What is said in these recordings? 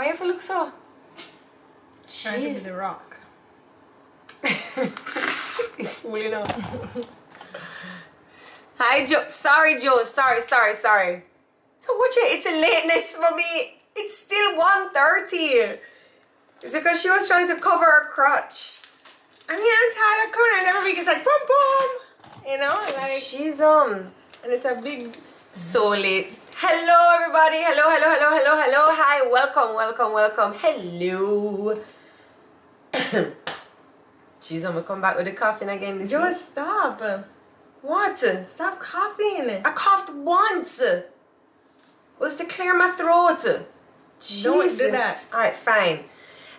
Why you look so? Trying to be the rock. You're fooling up. Hi, Joe. Sorry, Joe. Sorry. So watch it. It's a lateness for me. It's still 1:30. It's because she was trying to cover her crotch. I mean, I'm tired of coming and every week it's like boom boom. You know, like She's and it's a big so late. Hello, everybody. Hello. Hi, welcome. Hello. Jeez, I'm gonna come back with the coughing again this week. Just stop. What? Stop coughing. I coughed once. It was to clear my throat. Jeez. Don't do that. Alright, fine.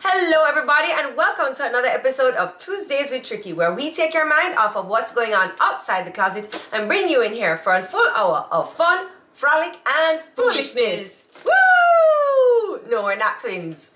Hello, everybody, and welcome to another episode of Tuesdays with Tricky, where we take your mind off of what's going on outside the closet and bring you in here for a full hour of fun, frolic, and foolishness. Woo! No, we're not twins.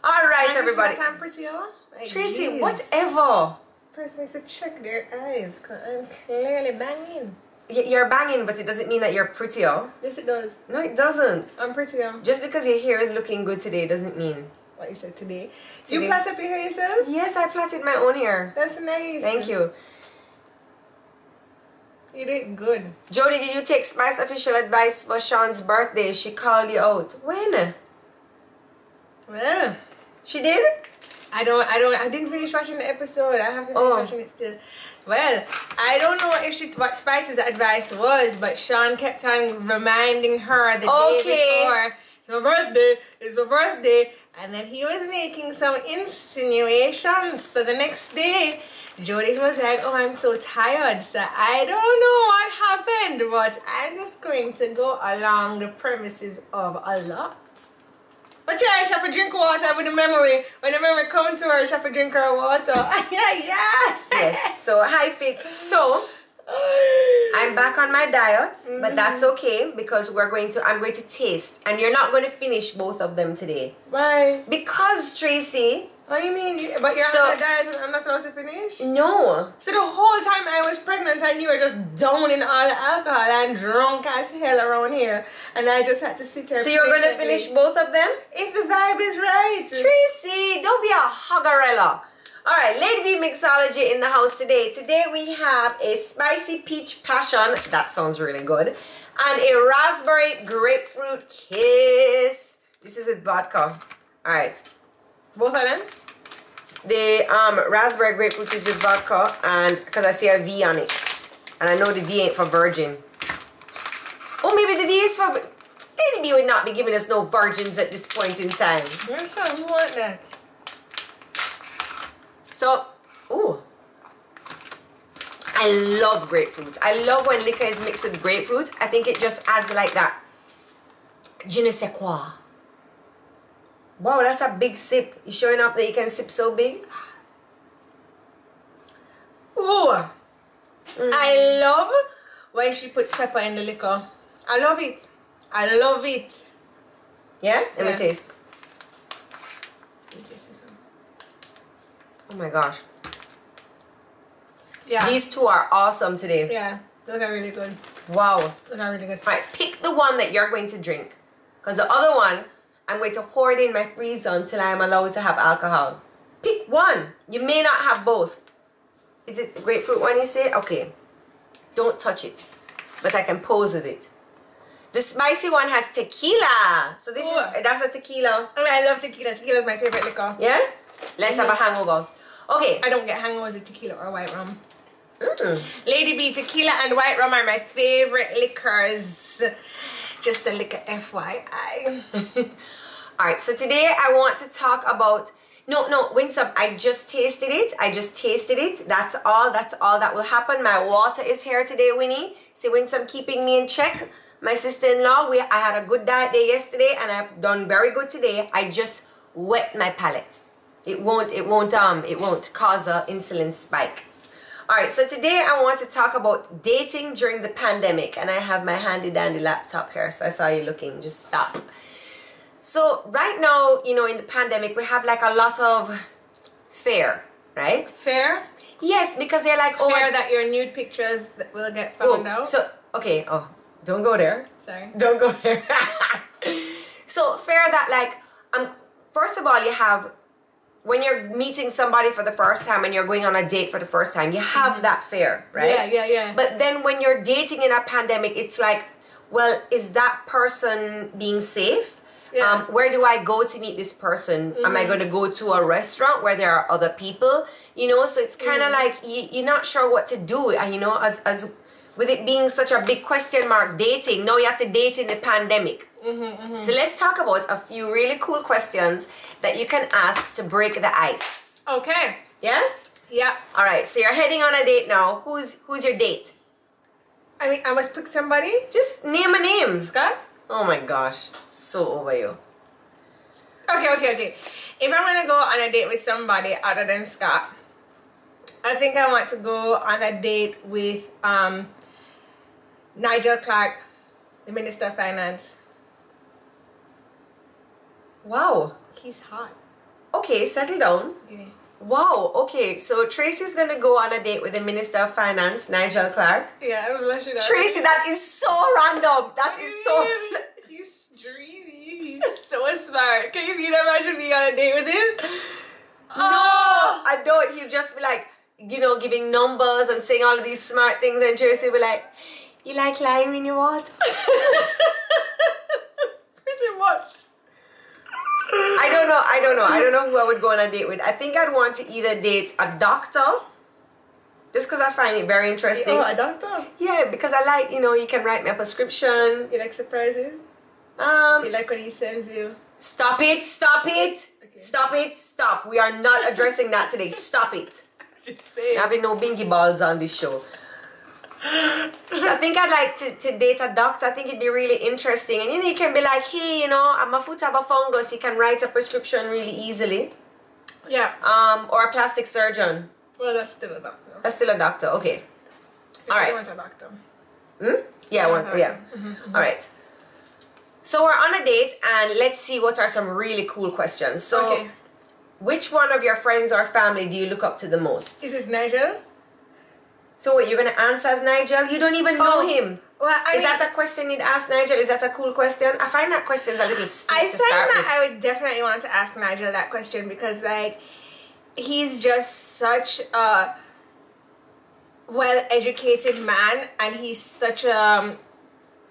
Alright, everybody. I'm pretty, like, Tracy, geez. whatever. Person needs to check their eyes because I'm clearly banging. You're banging, but it doesn't mean that you're prettier. Yes, it does. No, it doesn't. I'm prettier. Just because your hair is looking good today doesn't mean. What you said today? Today. You plait up your hair yourself? Yes, I plaited my own hair. That's nice. Thank you. You did good. Jodi, did you take Spice official advice for Sean's birthday? She called you out. When? Well, She did? I didn't finish watching the episode. I have to finish watching it still. Well, I don't know what Spice's advice was, but Sean kept on reminding her the day before. It's my birthday. And then he was making some insinuations. So the next day, Jodi was like, oh, I'm so tired. So I don't know what happened, but I'm just going to go along the premises of a lot. But yeah, she have to drink water with the memory. When the memory comes to her, she have to drink her water. Yeah. Yes. So, hi, Fitz. So, I'm back on my diet, but that's okay because I'm going to taste. And you're not going to finish both of them today. Why? Because, Tracy... What do you mean? But you're on the diet and I'm not allowed to finish? No. So the whole time I was pregnant and you were just downing all the alcohol and drunk as hell around here. And I just had to sit there. So you're going to finish both of them? If the vibe is right. Tracy, don't be a huggerella. Alright, Lady B Mixology in the house today. Today we have a spicy peach passion. That sounds really good. And a raspberry grapefruit kiss. This is with vodka. Alright. Both of them? The raspberry grapefruit is with vodka, and because I see a V on it. And I know the V ain't for virgin. Oh, maybe the V is for... Lady B would not be giving us no virgins at this point in time. Your son, who want that? So, ooh. I love grapefruit. I love when liquor is mixed with grapefruit. I think it just adds like that je ne sais quoi. Wow, that's a big sip. You showing up that you can sip so big? Ooh. I love when she puts pepper in the liquor. I love it. I love it. Yeah? Let me taste. Let me taste this one. Oh my gosh. Yeah. These two are awesome today. Yeah, those are really good. Wow. Those are really good. Alright, pick the one that you're going to drink. Because the other one, I'm going to hoard in my freezer until I'm allowed to have alcohol. Pick one. You may not have both. Is it the grapefruit one you say? Okay. Don't touch it. But I can pose with it. The spicy one has tequila. So that's a tequila. I mean, I love tequila. Tequila is my favorite liquor. Yeah? Let's have a hangover. Okay. I don't get hangovers with tequila or white rum. Lady B, tequila and white rum are my favorite liquors. Just a liquor FYI. Alright, so today I want to talk about... No, Winsome, I just tasted it. That's all that will happen. My water is here today, Winnie. See, Winsome keeping me in check. My sister-in-law, I had a good diet day yesterday and I've done very good today. I just wet my palate. It won't cause an insulin spike. Alright, so today I want to talk about dating during the pandemic. And I have my handy dandy laptop here, so I saw you looking. Just stop. So right now, you know, in the pandemic, we have like a lot of fear, right? Fear? Yes, because they're like, oh, fear that your nude pictures will get found out. So, okay, don't go there. Sorry. Don't go there. So fear that like, first of all, you have, when you're meeting somebody for the first time and you're going on a date for the first time, you have that fear, right? Yeah. But then when you're dating in a pandemic, it's like, well, is that person being safe? Yeah. Where do I go to meet this person? Am I going to go to a restaurant where there are other people? You know, so it's kind of like you're not sure what to do. And, you know, as with it being such a big question mark, dating, now you have to date in the pandemic. So let's talk about a few really cool questions that you can ask to break the ice. Okay. Yeah? Yeah. All right, so you're heading on a date now. Who's your date? I mean, I must pick somebody. Just name a name. Scott? Oh my gosh, so over you. Okay. If I'm gonna go on a date with somebody other than Scott, I think I want to go on a date with Nigel Clark, the Minister of Finance. Wow. He's hot. Okay, settle down. Yeah. Wow, okay, so Tracy's gonna go on a date with the Minister of Finance, Nigel Clark. Yeah, I'm blushing. Tracy, that is so random. That is so... He's dreamy. He's so smart. Can you imagine being on a date with him? No, I don't. He'll just be like, you know, giving numbers and saying all of these smart things, and Tracy will be like, you like lime in your water? Pretty much. I don't know who I would go on a date with. I think I'd want to either date a doctor, just because I find it very interesting. Oh, a doctor? Yeah, because I like, you know, you can write me a prescription. You like surprises? You like when he sends you? Stop it. Okay. Stop. We are not addressing that today. Stop it. Just saying. Having no bingy balls on this show. So I think I'd like to date a doctor. I think it'd be really interesting. And you know, you can be like, hey, you know, my foot have a fungus. You can write a prescription really easily. Yeah. Or a plastic surgeon. Well, that's still a doctor. That's still a doctor. Okay. All right. I want a doctor. Yeah, yeah. All right. So we're on a date, and let's see what are some really cool questions. So, which one of your friends or family do you look up to the most? Is this Nigel? So what, you're going to answer as Nigel? You don't even know him. Well, Is that a question you'd ask Nigel? Is that a cool question? I find that question's a little steep to start with. I would definitely want to ask Nigel that question because, like, he's just such a well-educated man, and he's such a...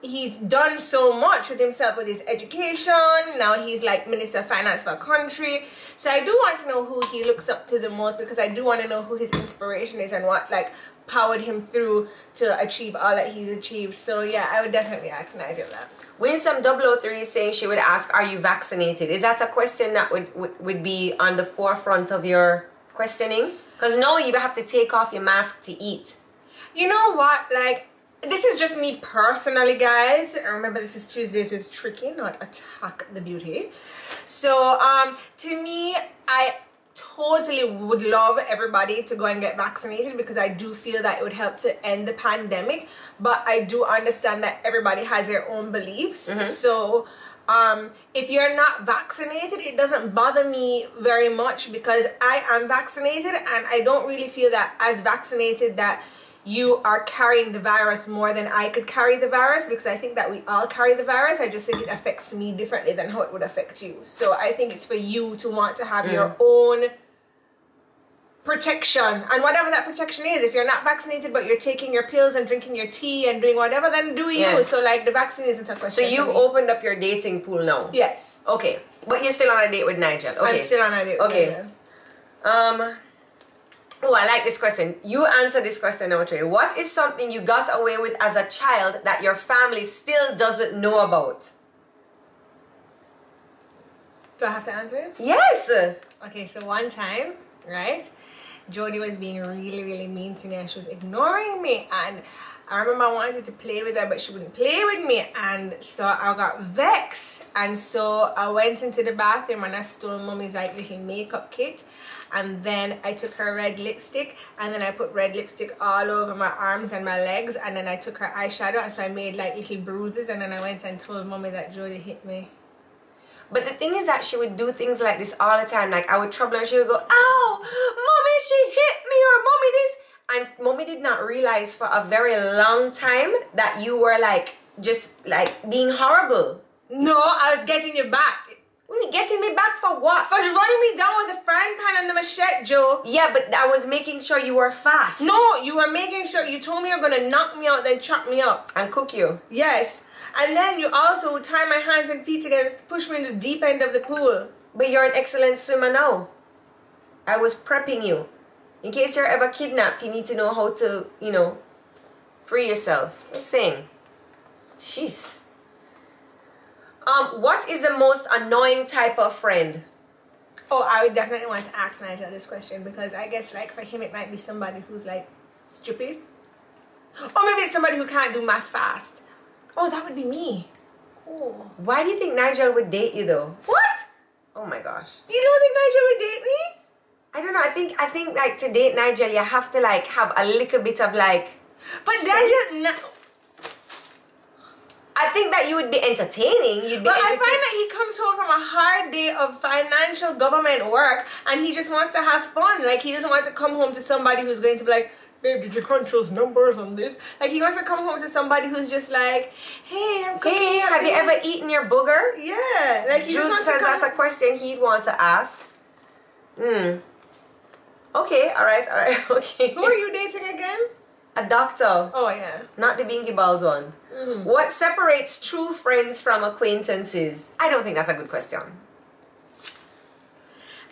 He's done so much with himself with his education. Now he's like Minister of Finance for a country. So I do want to know who he looks up to the most, because I do want to know who his inspiration is and what like powered him through to achieve all that he's achieved. So yeah, I would definitely ask Nigel that. Winsome 003 is saying she would ask, are you vaccinated? Is that a question that would be on the forefront of your questioning? Because now you have to take off your mask to eat. You know what, like, this is just me personally, guys. Remember, this is Tuesdays with Tricky, not Attack the Beauty. So, to me, I totally would love everybody to go and get vaccinated, because I do feel that it would help to end the pandemic. But I do understand that everybody has their own beliefs. So, if you're not vaccinated, it doesn't bother me very much, because I am vaccinated, and I don't really feel that as vaccinated that you are carrying the virus more than I could carry the virus, because I think that we all carry the virus. I just think it affects me differently than how it would affect you. So I think it's for you to want to have your own protection, and whatever that protection is. If you're not vaccinated but you're taking your pills and drinking your tea and doing whatever, then do you. So like, the vaccine isn't a question. So you've opened up your dating pool now? Yes. Okay, but you're still on a date with Nigel? Okay. I'm still on a date with Nigel. Oh, I like this question. You answer this question now, Trey. What is something you got away with as a child that your family still doesn't know about? Do I have to answer it? Yes. Okay, so one time, right, Jodi was being really mean to me, and she was ignoring me, and I remember I wanted to play with her, but she wouldn't play with me, and so I got vexed, and so I went into the bathroom and I stole Mommy's like little makeup kit. And then I took her red lipstick, and then I put red lipstick all over my arms and my legs, and then I took her eyeshadow, and so I made like little bruises, and then I went and told Mommy that Jodi hit me. But the thing is that she would do things like this all the time. Like, I would trouble her, and she would go, "Ow, Mommy, she hit me," or "Mommy this." And Mommy did not realize for a very long time that you were like, just like being horrible. No, I was getting you back. What are you getting me back for what? For running me down with the frying pan and the machete, Joe. Yeah, but I was making sure you were fast. No, you were making sure. You told me you were going to knock me out, then chop me up. And cook you. Yes. And then you also would tie my hands and feet together, push me in the deep end of the pool. But you're an excellent swimmer now. I was prepping you. In case you're ever kidnapped, you need to know how to, you know, free yourself. Just saying. Jeez. What is the most annoying type of friend? Oh, I would definitely want to ask Nigel this question, because I guess, like, for him it might be somebody who's, like, stupid. Or maybe it's somebody who can't do math fast. Oh, that would be me. Oh. Why do you think Nigel would date you, though? What? Oh my gosh. You don't think Nigel would date me? I don't know. I think like to date Nigel, you have to like have a little bit of like. But Nigel, I think that you would be entertaining. You'd be. But I find that he comes home from a hard day of financial government work, and he just wants to have fun. Like, he doesn't want to come home to somebody who's going to be like, babe, did you crunch those numbers on this? Like, he wants to come home to somebody who's just like, hey, I'm cooking. Hey, have you ever eaten your booger? Yeah. Like, he Jules just wants says to come. that's a question he'd want to ask. Okay, alright, okay. Who are you dating again? A doctor. Oh, yeah. Not the Bingy Balls one. What separates true friends from acquaintances? I don't think that's a good question.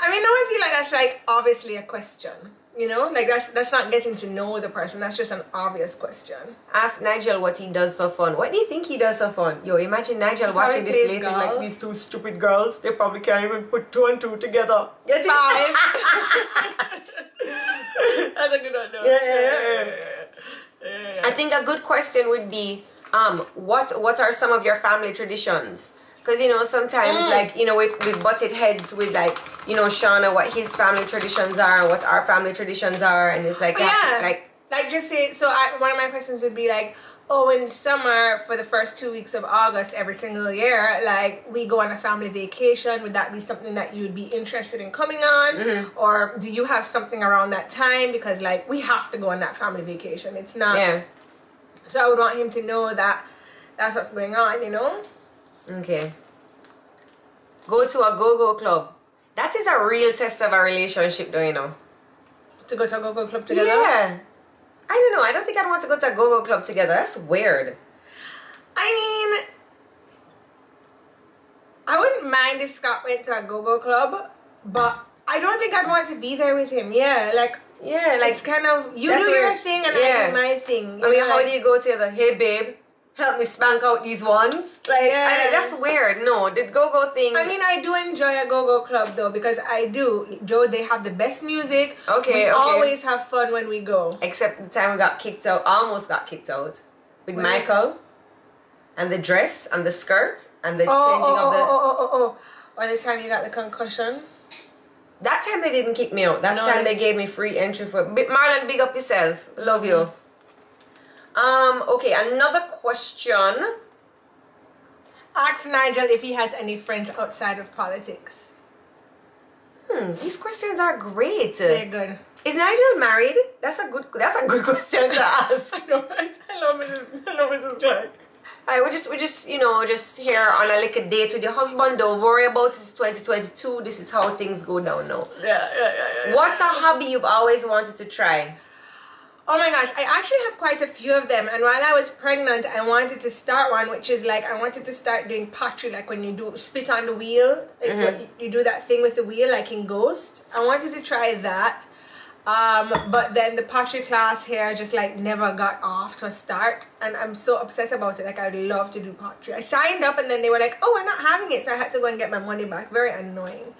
I mean, now I feel like that's, like, obviously a question. You know? Like, that's not getting to know the person. That's just an obvious question. Ask Nigel what he does for fun. What do you think he does for fun? Yo, imagine Nigel watching this later like, these two stupid girls, they probably can't even put 2 and 2 together. Get it? 5. That's a good one, though. Yeah. I think a good question would be, what are some of your family traditions? Because, you know, sometimes, like, you know, we butted heads with, like, you know, Shauna, what his family traditions are and what our family traditions are. And it's like, like just say, so one of my questions would be like, oh, in summer, for the first 2 weeks of August every single year, like, we go on a family vacation. Would that be something that you would be interested in coming on? Or do you have something around that time? Because, like, we have to go on that family vacation. It's not. Yeah. So I would want him to know that that's what's going on, you know? Okay. Go to a go-go club. That is a real test of a relationship, though, you know. To go to a go-go club together? Yeah. I don't know. I don't think I'd want to go to a go-go club together. That's weird. I mean, I wouldn't mind if Scott went to a go-go club, but I don't think I'd want to be there with him. Yeah, like it's kind of, you do your thing and I do my thing. I mean, how do you go together? Hey, babe, help me spank out these ones. Like, that's weird. No, the go-go thing. I mean, I do enjoy a go-go club though, because I do. Joe, they have the best music. Okay, we always have fun when we go. Except the time we got kicked out, almost got kicked out with Michael, and the dress and the skirt and the changing of the. Or the time you got the concussion. That time they didn't kick me out. That time they gave me free entry for. Marlon, big up yourself. Love you. Okay, another question. Ask Nigel if he has any friends outside of politics. These questions are great. They're good. Is Nigel married? That's a good question to ask. I know Mrs. Clark. We just you know, just here on a little date with your husband. Don't worry about it. It's 2022. This is how things go down now. Yeah. What's a hobby you've always wanted to try? Oh my gosh, I actually have quite a few of them, and while I was pregnant I wanted to start one, which is like I wanted to start doing pottery, like when you do spit on the wheel, like you do that thing with the wheel like in Ghost. I wanted to try that, but then the pottery class here just like never got off to a start, and I'm so obsessed about it. Like, I'd love to do pottery. I signed up and then they were like, oh, we're not having it, so I had to go and get my money back. Very annoying.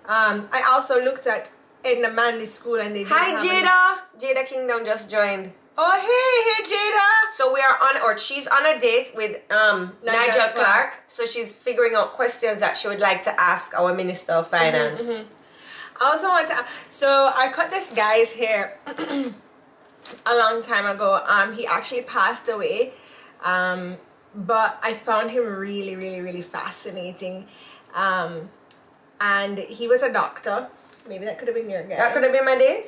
I also looked at Edna Manley's school and they didn't have Jada. Jada Kingdom just joined. Oh, hey Jada. So we are on, or she's on a date with Nigel Clark. So she's figuring out questions that she would like to ask our Minister of Finance. I also want to, so I cut this guy's hair a long time ago. He actually passed away, but I found him really, really, really fascinating. And he was a doctor. Maybe that could have been your guy. That could have been my date?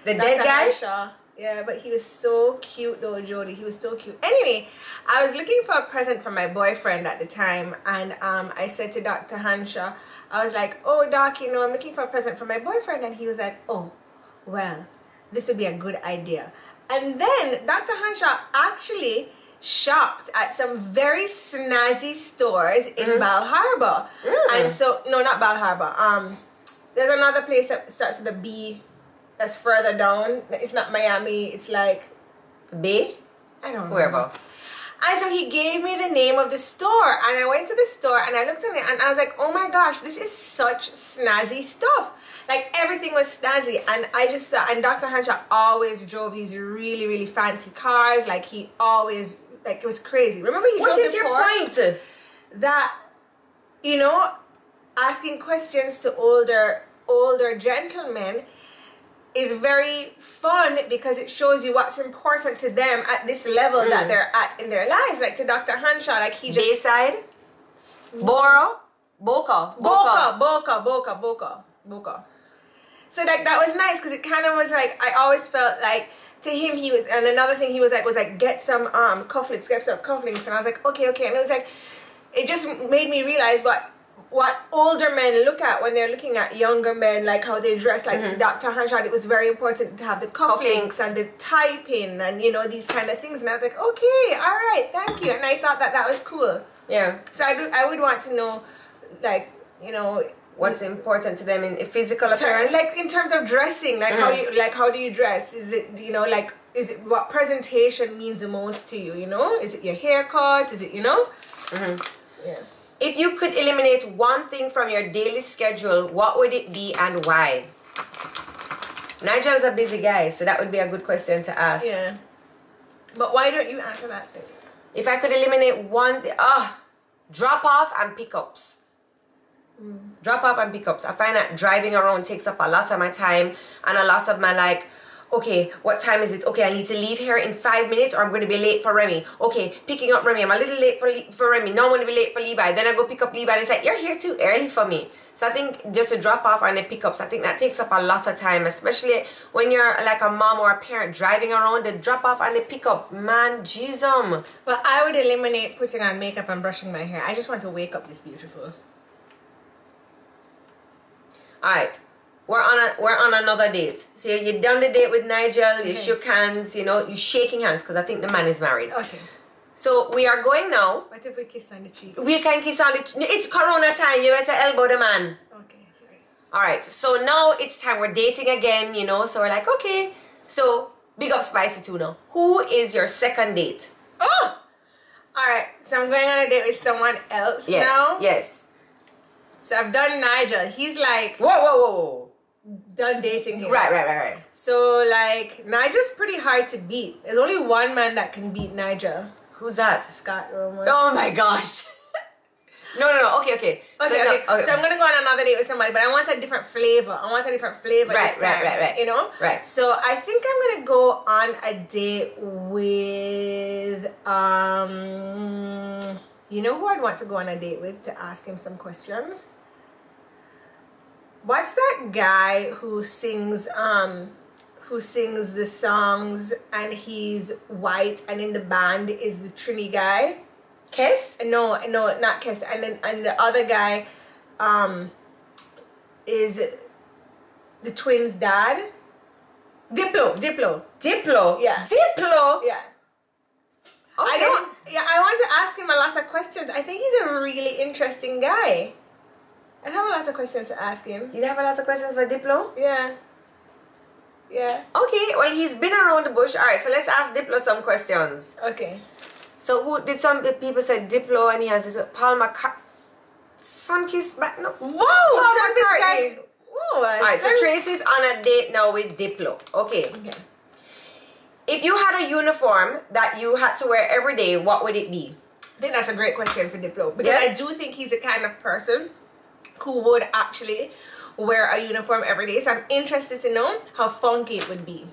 The dead guy? Aisha. Yeah, but he was so cute though, Jodi. He was so cute. Anyway, I was looking for a present for my boyfriend at the time, and I said to Dr. Hanshaw, I was like, oh, Doc, you know, I'm looking for a present for my boyfriend. And he was like, oh, well, this would be a good idea. And then Dr. Hanshaw actually shopped at some very snazzy stores in Bal Harbour. And so, no, not Bal Harbour. There's another place that starts with a B that's further down. It's not Miami. It's like... Bay? I don't know. Wherever. And so he gave me the name of the store. And I went to the store and I looked at it and I was like, oh my gosh, this is such snazzy stuff. Like, everything was snazzy. And I just thought... And Dr. Hanshaw always drove these really, really fancy cars. Like, he always... Like, it was crazy. Remember he drove the Porsche? What is your point? That, you know, asking questions to older gentlemen is very fun because it shows you what's important to them at this level that they're at in their lives. Like to Dr. Hanshaw, like he just... Bayside? Boro? Boca. So like that was nice because it kind of was like, I always felt like to him he was, and another thing he was like get some cufflinks, and I was like okay, and it was like, it just made me realize what older men look at when they're looking at younger men, like how they dress. Like to Dr. Hanshaw, it was very important to have the cufflinks and the tie-pin and, you know, these kind of things. And I was like, okay, all right, thank you. And I thought that was cool. Yeah. So I would want to know, like, you know, what's important to them in physical appearance, like in terms of dressing, like how do you dress? Is it, you know, like, is it what presentation means the most to you? You know, is it your haircut? Is it, you know? Yeah. If you could eliminate one thing from your daily schedule, what would it be and why? Nigel's a busy guy, so that would be a good question to ask. Yeah. But why don't you answer that thing? If I could eliminate one thing, drop off and pickups. Drop off and pickups. I find that driving around takes up a lot of my time and a lot of my, like, okay, what time is it? Okay, I need to leave here in 5 minutes or I'm going to be late for Remy. Okay, picking up Remy. I'm a little late for Remy. Now I'm going to be late for Levi. Then I go pick up Levi and it's like, you're here too early for me. So I think just a drop off and the pickups, I think that takes up a lot of time, especially when you're like a mom or a parent driving around. The drop off and the pickup, man, jeez. Well, I would eliminate putting on makeup and brushing my hair. I just want to wake up this beautiful. Alright. We're on another date. So you done the date with Nigel, you shook hands, you know, you're shaking hands because I think the man is married. Okay. So we are going now. What if we kiss on the cheek? We can kiss on the cheek. It's Corona time, you better elbow the man. Okay, sorry. Alright, so now it's time, we're dating again, you know, so we're like, okay. So, big up Spicy Tuna. Who is your second date? Oh! Alright, so I'm going on a date with someone else now? Yes. So I've done Nigel. He's like... Whoa. Done dating him. Right. So like Nigel's pretty hard to beat. There's only one man that can beat Nigel. Who's that? Scott Roman. Oh my gosh. No. Okay. So I'm gonna go on another date with somebody, but I want a different flavor. Right. You know? Right. So I think I'm gonna go on a date with you know who I'd want to go on a date with to ask him some questions? What's that guy who sings the songs and he's white and in the band is the Trini guy? Kiss? No, not Kiss. And the other guy is the twins' dad. Diplo. Yeah. Diplo? Yeah. Okay. I want to ask him a lot of questions. I think he's a really interesting guy. I'd have a lot of questions to ask him. You'd have a lot of questions for Diplo? Yeah. Okay, well, he's been around the bush. Alright, so let's ask Diplo some questions. Okay. So who did some people say Diplo and he has this Paul McCartney? Sun-kissed back? No. Whoa! Paul McCartney. Alright, so Tracy's on a date now with Diplo. Okay. If you had a uniform that you had to wear every day, what would it be? I think that's a great question for Diplo. Because I do think he's the kind of person who would actually wear a uniform every day. So I'm interested to know how funky it would be.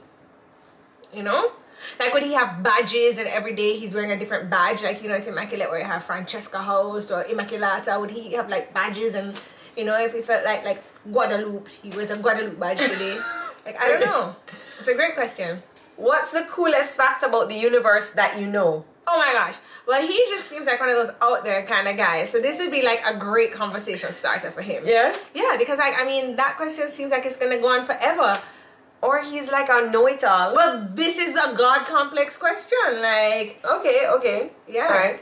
You know? Like, would he have badges and every day he's wearing a different badge? Like, you know, it's Immaculate where you have Francesca House or Immaculata. Would he have, like, badges and, you know, if he felt like Guadalupe, he wears a Guadalupe badge today? Like, I don't know. It's a great question. What's the coolest fact about the universe that you know? Oh my gosh. Well, he just seems like one of those out there kind of guys. So this would be like a great conversation starter for him. Yeah? Yeah, because I mean, that question seems like it's going to go on forever. Or he's like a know-it-all. Well, this is a God complex question. Like, Okay. yeah.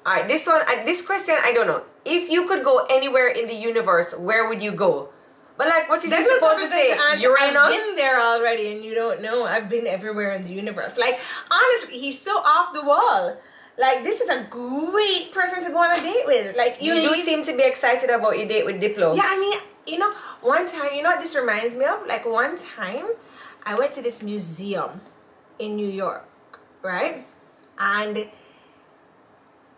Alright, this one, this question, I don't know. If you could go anywhere in the universe, where would you go? But like, what is he supposed to say? Uranus? I've been there already and you don't know. I've been everywhere in the universe. Like, honestly, he's so off the wall. Like, this is a great person to go on a date with. Like, you do seem to be excited about your date with Diplo. Yeah, I mean, you know, one time, you know what this reminds me of? Like, one time, I went to this museum in New York, right? And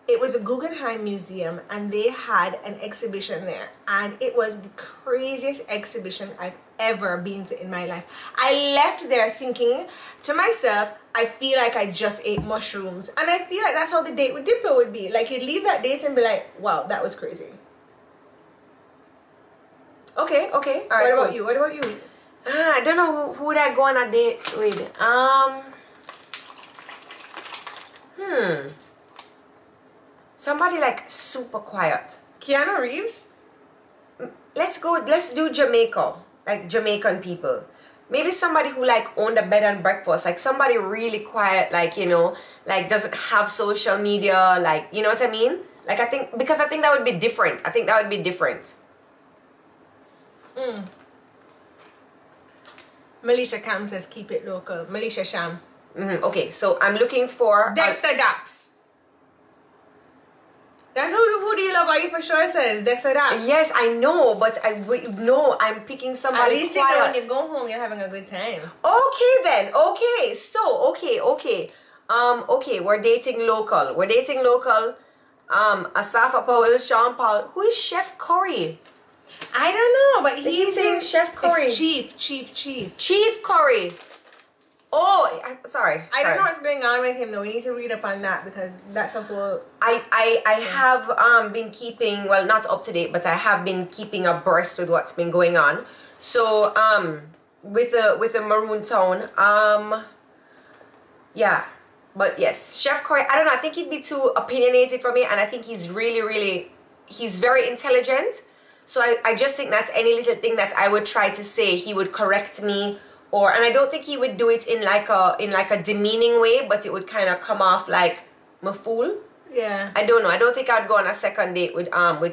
it was a Guggenheim Museum, and they had an exhibition there, and it was the craziest exhibition I've ever been to in my life. I left there thinking to myself, I feel like I just ate mushrooms, and I feel like that's how the date with Diplo would be. Like, you'd leave that date and be like, wow, that was crazy. Okay. All right. What about you? I don't know who would I go on a date with. Somebody like super quiet. Keanu Reeves? Let's do Jamaica. Like Jamaican people. Maybe somebody who like owned a bed and breakfast. Like somebody really quiet, like, you know, like doesn't have social media, like, you know what I mean? Like I think that would be different. I think that would be different. Melisha Cam says keep it local. Melisha Sham. Okay, so I'm looking for Dexter Daps. That's who do you love? Are you for sure says Dexter Daps? Yes, I know, but I'm picking somebody. At least quiet. you know when you go home, you're having a good time. Okay then. Okay, so okay. We're dating local. Asafa Powell, Sean Paul. Who is Chef Curry? I don't know, but he's saying Chef Curry. It's Chief Curry. Oh, sorry. I don't know what's going on with him though. We need to read up on that because that's a whole. I have been keeping, well, not up to date, but I have been keeping abreast with what's been going on. So with a Maroon Town, yeah, but yes, Chef Curry. I don't know. I think he'd be too opinionated for me, and I think he's he's very intelligent. So I just think that's any little thing that I would try to say, he would correct me. And I don't think he would do it in like a demeaning way, but it would kind of come off like a fool. Yeah. I don't know. I don't think I'd go on a second date with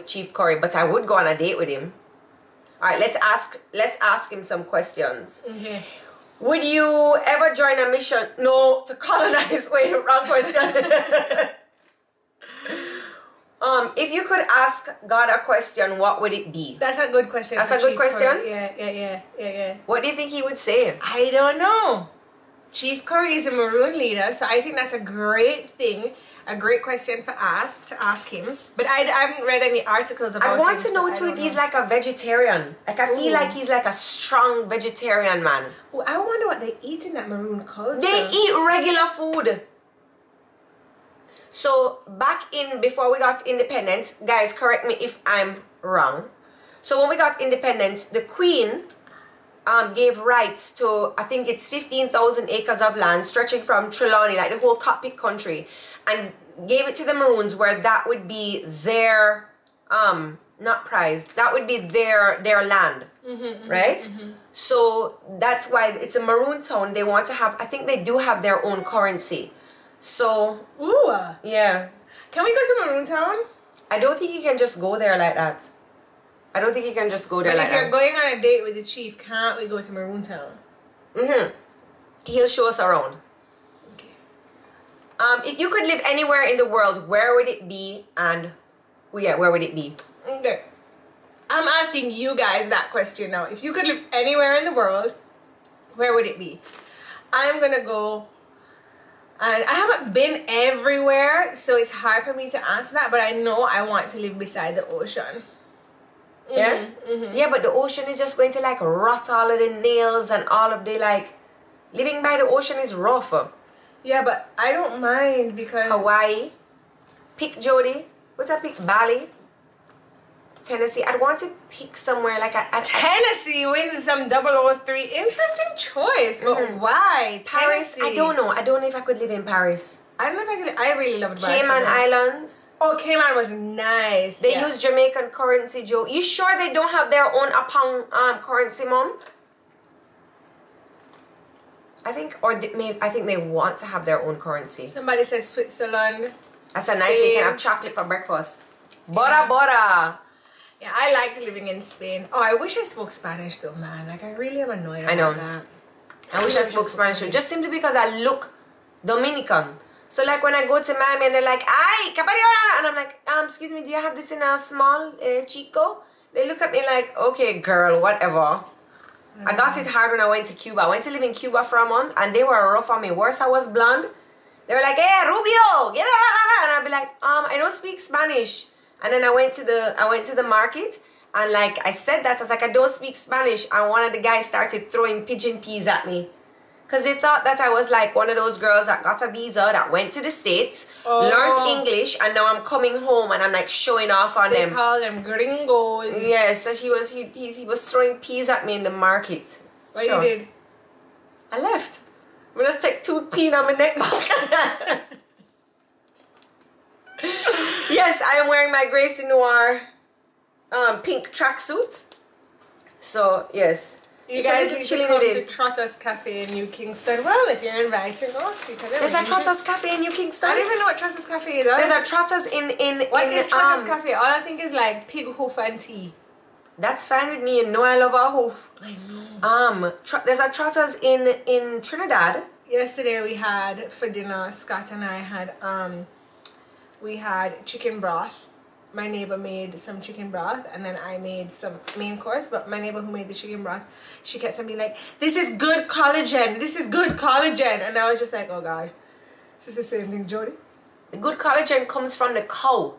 Chief Curry, but I would go on a date with him. All right, let's ask him some questions. Okay. Would you ever join a mission? No, to colonize. Wait, wrong question. If you could ask God a question, what would it be? That's a good question. That's a good question? Yeah. What do you think he would say? I don't know. Chief Curry is a Maroon leader, so I think that's a great thing, a great question to ask him. But I haven't read any articles about him. I want to know too if he's like a vegetarian. Like I feel like he's like a strong vegetarian man. Well, I wonder what they eat in that Maroon culture. They eat regular food. So before we got independence, guys, correct me if I'm wrong. So when we got independence, the Queen gave rights to, I think it's 15,000 acres of land stretching from Trelawney, like the whole Cockpit country, and gave it to the Maroons, where that would be their not prize, that would be their land, right? So that's why it's a Maroon town. They want to have, I think they do have their own currency. So, ooh, yeah. Can we go to Maroon Town? I don't think you can just go there like that. I don't think you can just go there but like that. If you're going on a date with the chief, can't we go to Maroon Town? He'll show us around. Okay. If you could live anywhere in the world, where would it be? And where would it be? Okay. I'm asking you guys that question now. If you could live anywhere in the world, where would it be? I'm gonna go. And I haven't been everywhere, so it's hard for me to answer that, but I know I want to live beside the ocean. Yeah? Yeah, but the ocean is just going to like rot all of the nails and all of the like... Living by the ocean is rough. Yeah, but I don't mind because... Hawaii. Pick Jodi. What's I pick? Bali. Tennessee. I'd want to pick somewhere like a Tennessee wins some 003. Interesting choice. But why? Paris? Tennessee. I don't know. I don't know if I could live in Paris. I don't know if I could. I really loved Cayman Barcelona. Islands. Oh, Cayman was nice. They use Jamaican currency, Joe. You sure they don't have their own currency, Mom? I think they want to have their own currency. Somebody says Switzerland. That's a nice way you can have chocolate for breakfast. Bora bora. Yeah, I liked living in Spain. Oh, I wish I spoke Spanish though, man. Like, I really am annoyed about that. I wish I spoke Spanish too. Just simply because I look Dominican. So like when I go to Miami and they're like, ay, caballo, and I'm like, excuse me, do you have this in a small chico? They look at me like, okay, girl, whatever. I got it hard when I went to Cuba. I went to live in Cuba for a month and they were rough on me. Worse, I was blonde. They were like, hey, Rubio, get out. And I'd be like, I don't speak Spanish. And then I went to the market and like I said that, I was like, I don't speak Spanish. And one of the guys started throwing pigeon peas at me. Because they thought that I was like one of those girls that got a visa, that went to the States, learned English, and now I'm coming home and I'm like showing off on them. They call them gringos. Yes, so he was throwing peas at me in the market. What you did? I left. I'm just take 2 peas on my neck back. Yes, I am wearing my Gracie Noir pink tracksuit. So, yes. You guys need to come to Trotters Cafe in New Kingston. Well, if you're invited, go speak. There's a Trotters Cafe in New Kingston? I don't even know what Trotters Cafe is. There's a Trotters in What is Trotters Cafe? All I think is like pig hoof and tea. That's fine with me. You know I love a hoof. I know. There's a Trotters in Trinidad. Yesterday we had for dinner, Scott and I had we had chicken broth. My neighbor made some chicken broth and then I made some main course, but my neighbor who made the chicken broth, she kept on being like, this is good collagen, this is good collagen, and I was just like, oh god, this is the same thing, Jodi. The good collagen comes from the cow.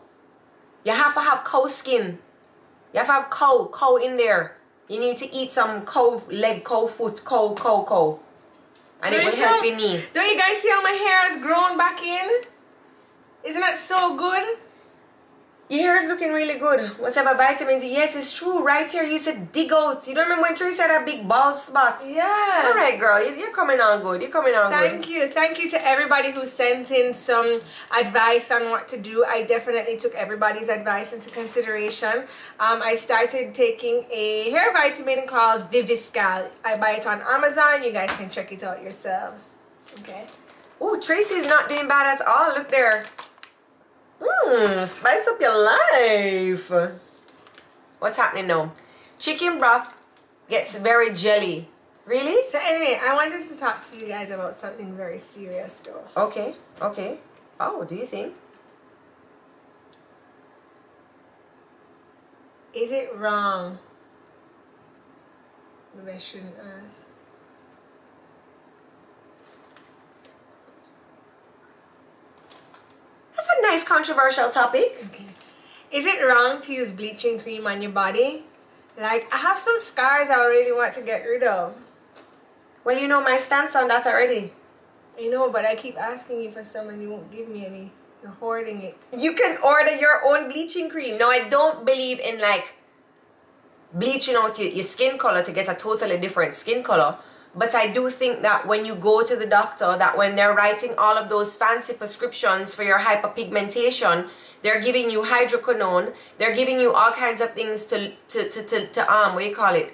You have to have cow skin. You have to have cow in there. You need to eat some cow leg, cow foot, cow. And it will help your knee. Don't you guys see how my hair has grown back in? Isn't that so good? Your hair is looking really good. Whatever vitamins. Yes, it's true. Right here, you said dig out. You don't remember when Tracy had a big bald spot? Yeah. All right, girl. You're coming on good. You're coming on good. Thank you. Thank you to everybody who sent in some advice on what to do. I definitely took everybody's advice into consideration. I started taking a hair vitamin called Viviscal. I buy it on Amazon. You guys can check it out yourselves. Okay. Oh, Tracy's not doing bad at all. Look there. Spice up your life. What's happening now? Chicken broth gets very jelly. Really? So anyway, I wanted to talk to you guys about something very serious though. Okay. Oh, do you think? Is it wrong? Maybe I shouldn't ask. That's a nice controversial topic. Okay. Is it wrong to use bleaching cream on your body? Like, I have some scars I really want to get rid of. Well, you know my stance on that already. I know, but I keep asking you for some and you won't give me any. You're hoarding it. You can order your own bleaching cream. Now, I don't believe in like bleaching out your skin color to get a totally different skin color. But I do think that when you go to the doctor, that when they're writing all of those fancy prescriptions for your hyperpigmentation, they're giving you hydroquinone, they're giving you all kinds of things to what do you call it?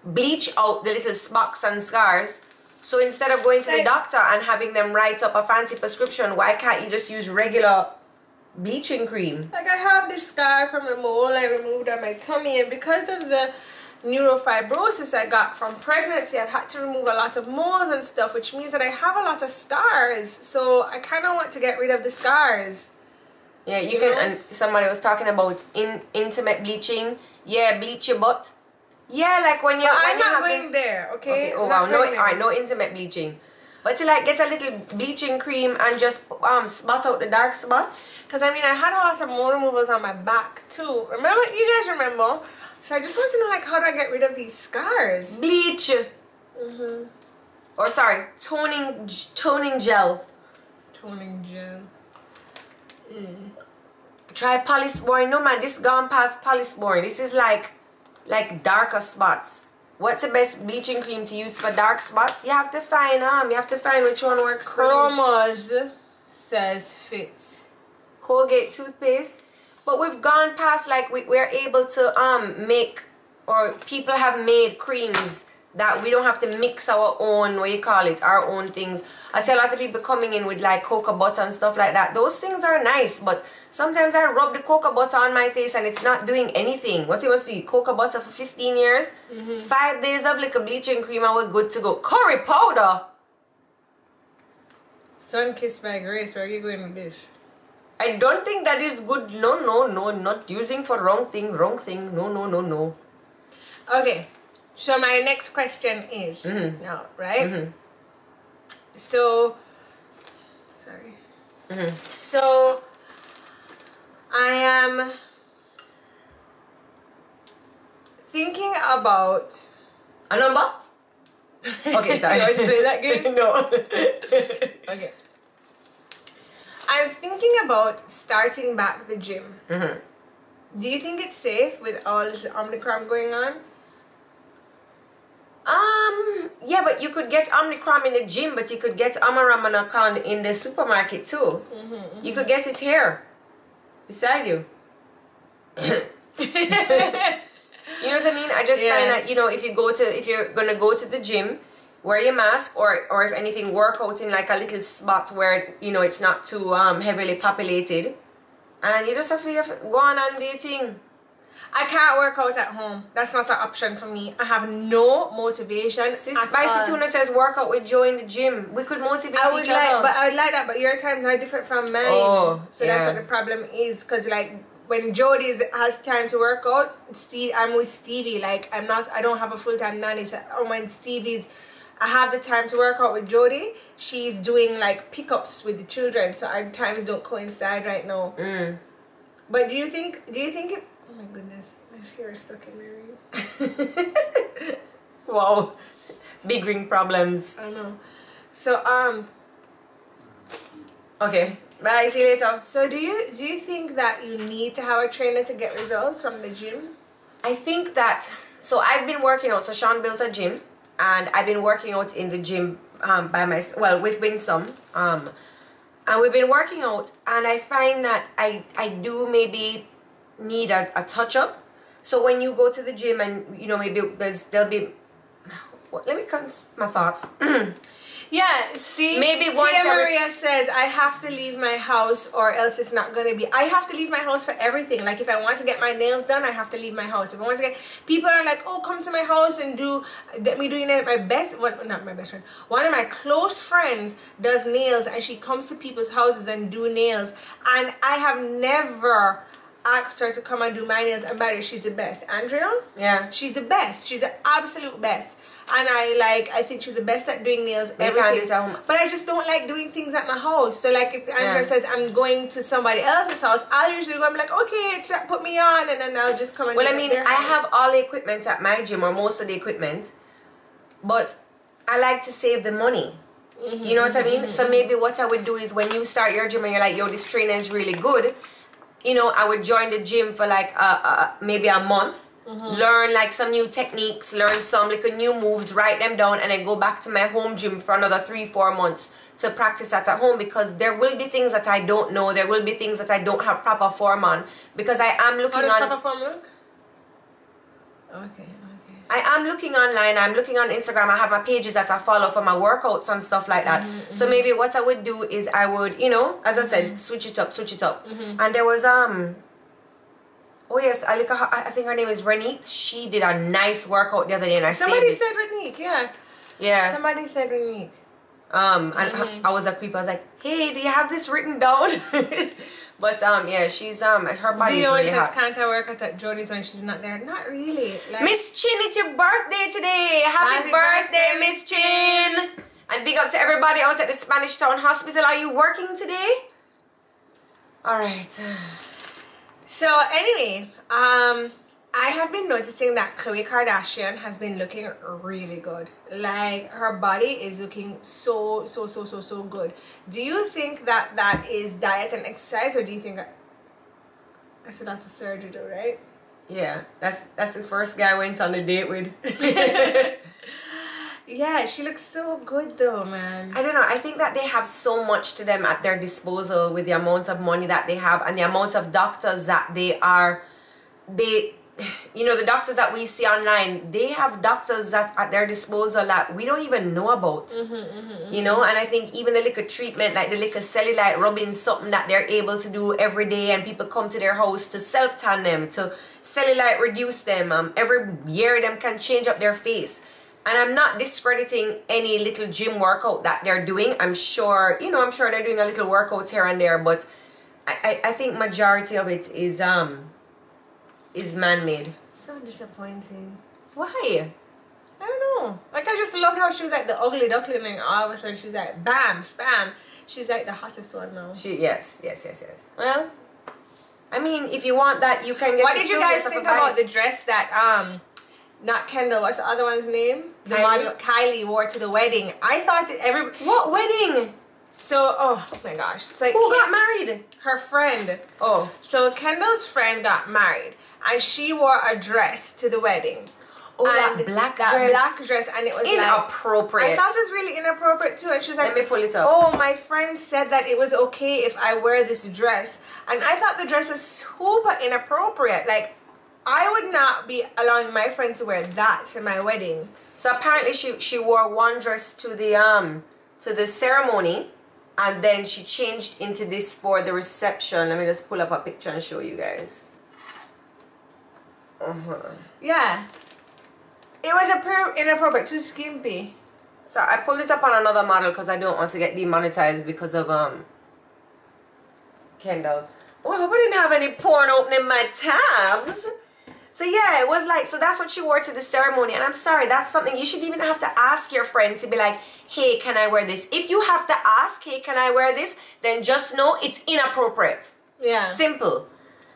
Bleach out the little spots and scars. So instead of going to the doctor and having them write up a fancy prescription, why can't you just use regular bleaching cream? Like, I have this scar from the mole I removed on my tummy, and because of the neurofibrosis I got from pregnancy, I've had to remove a lot of moles and stuff, which means that I have a lot of scars. So I kind of want to get rid of the scars. Yeah, you can. And somebody was talking about intimate bleaching. Yeah, bleach your butt. Yeah, like when you're. I'm not going there. Okay. Oh wow, no. All right, no intimate bleaching. But to like get a little bleaching cream and just spot out the dark spots. Because I mean, I had a lot of mole removals on my back too. Remember? You guys remember? So I just want to know, like, how do I get rid of these scars? Bleach. Or sorry, toning gel. Toning gel. Try Polisborn. No man, this gone past Polisborn. This is like darker spots. What's the best bleaching cream to use for dark spots? You have to find which one works for you. Chromas says fits. Colgate toothpaste. But we've gone past, like, we're able to make, or people have made creams that we don't have to mix our own, what you call it, our own things. I see a lot of people coming in with like cocoa butter and stuff like that. Those things are nice, but sometimes I rub the cocoa butter on my face and it's not doing anything. What you must do, cocoa butter for 15 years, 5 days of like a bleaching cream and we're good to go. Curry powder! Sun kissed by grace, where are you going with this? I don't think that is good. No, not using for wrong thing. No. Okay. So my next question is now, right? So, sorry. So, I am thinking about a number. Okay, sorry. You want to say that again? No. Okay. I'm thinking about starting back the gym. Do you think it's safe with all this Omicron going on? Yeah, but you could get Omicron in the gym, but you could get Omicron in the supermarket too. You could get it here, beside you. You know what I mean? I just find that, you know, if you're gonna go to the gym, wear your mask, or if anything, work out in like a little spot where, you know, it's not too heavily populated, and you just have to go on and do your thing. I can't work out at home. That's not an option for me. I have no motivation. Spicy Tuna says work out with Joe in the gym. We could motivate each other. I would like that, but your times are different from mine. Oh, so that's what the problem is. Because like when Jodi has time to work out, I'm with Stevie. Like I don't have a full-time nanny. So when I have the time to work out with Jodi, she's doing like pickups with the children. So our times don't coincide right now. But do you think it... Oh my goodness, my hair is stuck in my ring. Wow, big ring problems. I know. So okay, bye, see you later. So do you think that you need to have a trainer to get results from the gym? I think that, so I've been working out, so Sean built a gym and I've been working out in the gym by myself, well, with Winsome, and we've been working out, and I find that I do maybe need a touch-up. So when you go to the gym and, you know, maybe there'll be, let me cut my thoughts. Yeah, see, maybe once Tia Maria says I have to leave my house or else it's not going to be. I have to leave my house for everything. Like if I want to get my nails done, I have to leave my house. If I want to get, people are like, oh, come to my house and get me doing it. My best, well, not my best friend, one of my close friends does nails and she comes to people's houses and do nails. And I have never asked her to come and do my nails, and by the way, she's the best. Andrea? Yeah. She's the best. She's the absolute best. And I think she's the best at doing nails, everything. But I just don't like doing things at my house. So like if Andrea says I'm going to somebody else's house, I'll usually go and be like, okay, put me on, and then I'll just come and do it. Well, I mean, I have all the equipment at my gym, or most of the equipment, but I like to save the money. You know what I mean? So maybe what I would do is when you start your gym and you're like, yo, this trainer is really good, you know, I would join the gym for like maybe a month. Learn like some new techniques, learn some like new moves, write them down, and then go back to my home gym for another 3-4 months to practice that at home, because there will be things that I don't know, there will be things that I don't have proper form on, because I am looking on. How does proper form look? Okay. I am looking online, I'm looking on Instagram, I have my pages that I follow for my workouts and stuff like that. So maybe what I would do is I would, you know, as I said, switch it up. And there was oh yes, I think her name is Renique. She did a nice workout the other day and I Somebody saved it. said Renique, yeah. Yeah. Somebody said Renique. And I was a creep. I was like, hey, do you have this written down? But yeah, she's her body is really hot. Can't I work at Jodi's when she's not there? Not really. Like, Miss Chin, it's your birthday today. Happy birthday, Miss Chin. And big up to everybody out at the Spanish Town Hospital. Are you working today? All right. So anyway, I have been noticing that Khloe Kardashian has been looking really good. Like her body is looking so good. Do you think that is diet and exercise, or do you think That's a lot of surgery though, right? Yeah, that's the first guy I went on a date with. Yeah, she looks so good though, man. I don't know. I think that they have so much to them at their disposal with the amount of money that they have and the amount of doctors that the doctors that we see online, they have doctors that at their disposal that we don't even know about. You know, and I think even the little treatment, like the little cellulite rubbing, something that they're able to do every day, and people come to their house to self-tan them, to cellulite reduce them. Every year them can change up their face. And I'm not discrediting any little gym workout that they're doing. I'm sure they're doing a little workout here and there, but I think majority of it is man-made. So disappointing. Why? I don't know. Like, I just loved how she was like the ugly duckling, and all of a sudden she's like, bam, spam. She's like the hottest one now. Yes. Well, I mean, if you want that, you can get. What did you guys think about the dress that not Kendall, what's the other one's name? The model Kylie wore to the wedding. I thought what wedding? So, oh my gosh. So who got married? Her friend. Oh. So Kendall's friend got married, and she wore a dress to the wedding. Oh, that black dress, and it was inappropriate. I thought it was really inappropriate too. And she was like, let me pull it up. Oh, my friend said that it was okay if I wear this dress, and I thought the dress was super inappropriate. Like, I would not be allowing my friend to wear that to my wedding. So apparently she wore one dress to the ceremony, and then she changed into this for the reception. Let me just pull up a picture and show you guys. Yeah. It was inappropriate, too skimpy. So I pulled it up on another model because I don't want to get demonetized because of Kendall. Oh, I hope I didn't have any porn opening my tabs. So yeah, it was like, so that's what she wore to the ceremony. And I'm sorry, that's something you should even have to ask your friend to be like, hey, can I wear this? If you have to ask, hey, can I wear this? Then just know it's inappropriate. Yeah. Simple.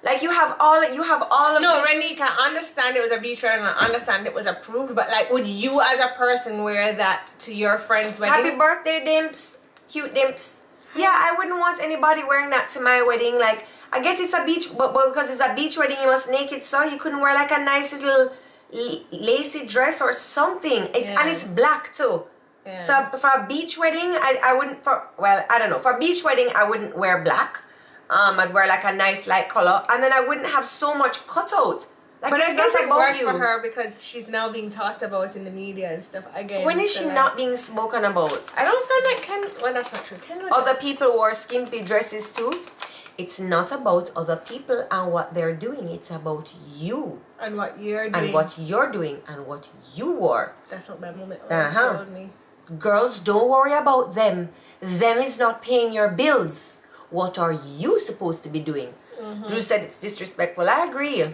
Like you have all of no, Renika, I understand it was a beach wedding and I understand it was approved, but like, would you as a person wear that to your friend's wedding? Happy birthday, dimps. Cute dimps. Yeah, I wouldn't want anybody wearing that to my wedding. Like, I get it's a beach, but because it's a beach wedding, you must naked, so you couldn't wear like a nice little lacy dress or something. And it's black too. Yeah. So for a beach wedding, I wouldn't. I don't know. For a beach wedding, I wouldn't wear black. I'd wear like a nice light color, and then I wouldn't have so much cutout. Like, but I guess it worked for her because she's now being talked about in the media and stuff again. When is she not being spoken about? I don't find that well, that's not true. Other people wore skimpy dresses too. It's not about other people and what they're doing. It's about you. And what you're doing. And what you're doing and what you wore. That's what my mom always told me. Girls, don't worry about them. Them is not paying your bills. What are you supposed to be doing? Drew said it's disrespectful. I agree.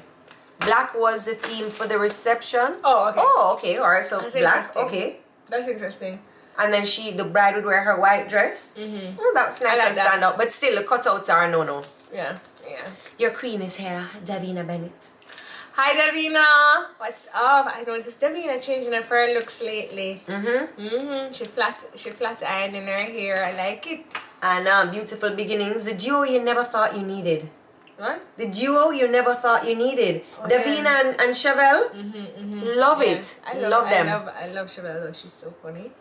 Black was the theme for the reception. Oh, okay. Oh, okay. All right. So that's black. Okay. That's interesting. And then the bride would wear her white dress. Oh, that's nice and stand out. But still, the cutouts are a no-no. Yeah. Your queen is here, Davina Bennett. Hi, Davina. What's up? I noticed Davina changing her hair looks lately. She flat ironing her hair. I like it. And beautiful beginnings. The duo you never thought you needed. What? The duo you never thought you needed. Oh, Davina and Chevelle. Love it. I love them. I love Chevelle though. She's so funny.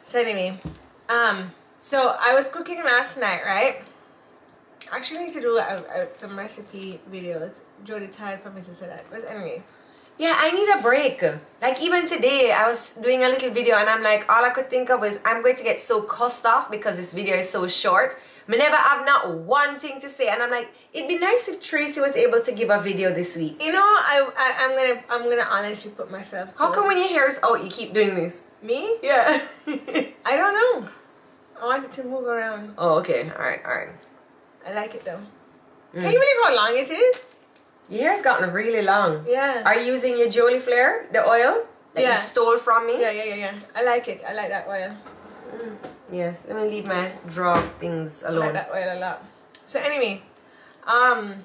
So anyway, so I was cooking last night, right? I actually need to do some recipe videos. Jodi tired for me to say that. But anyway. Yeah, I need a break. Like even today, I was doing a little video and I'm like, all I could think of was I'm going to get so cussed off because this video is so short. I never have not one thing to say, and I'm like, it'd be nice if Tracy was able to give a video this week. You know, I'm gonna honestly put myself. How come when your hair's out, you keep doing this? Me? Yeah. I don't know. I want it to move around. Oh, okay. All right. I like it though. Can you believe how long it is? Your hair's gotten really long. Yeah. Are you using your Jolie Flair, the oil that you stole from me? Yeah. I like it. I like that oil. Yes, let me leave my drawer of things alone. I like that oil a lot. So anyway, I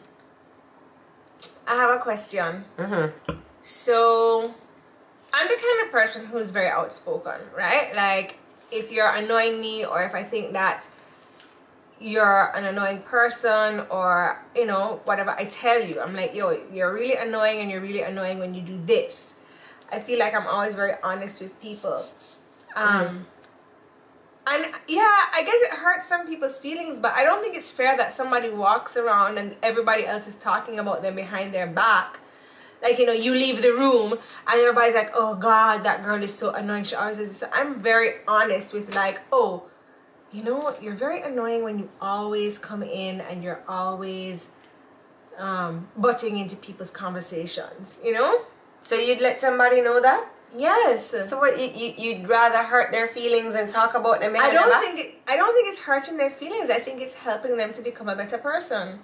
have a question. So, I'm the kind of person who's very outspoken, right? Like, if you're annoying me or if I think that you're an annoying person, or you know, whatever, I tell you, I'm like, yo, you're really annoying, and you're really annoying when you do this. I feel like I'm always very honest with people. And yeah, I guess it hurts some people's feelings, but I don't think it's fair that somebody walks around and everybody else is talking about them behind their back. Like, you know, you leave the room and everybody's like, oh God, that girl is so annoying, she always does this. So I'm very honest with like, oh, you know what, you're very annoying when you always come in and you're always butting into people's conversations, you know? So you'd let somebody know that? Yes. So what, you'd rather hurt their feelings and talk about them? I don't think it's hurting their feelings. I think it's helping them to become a better person.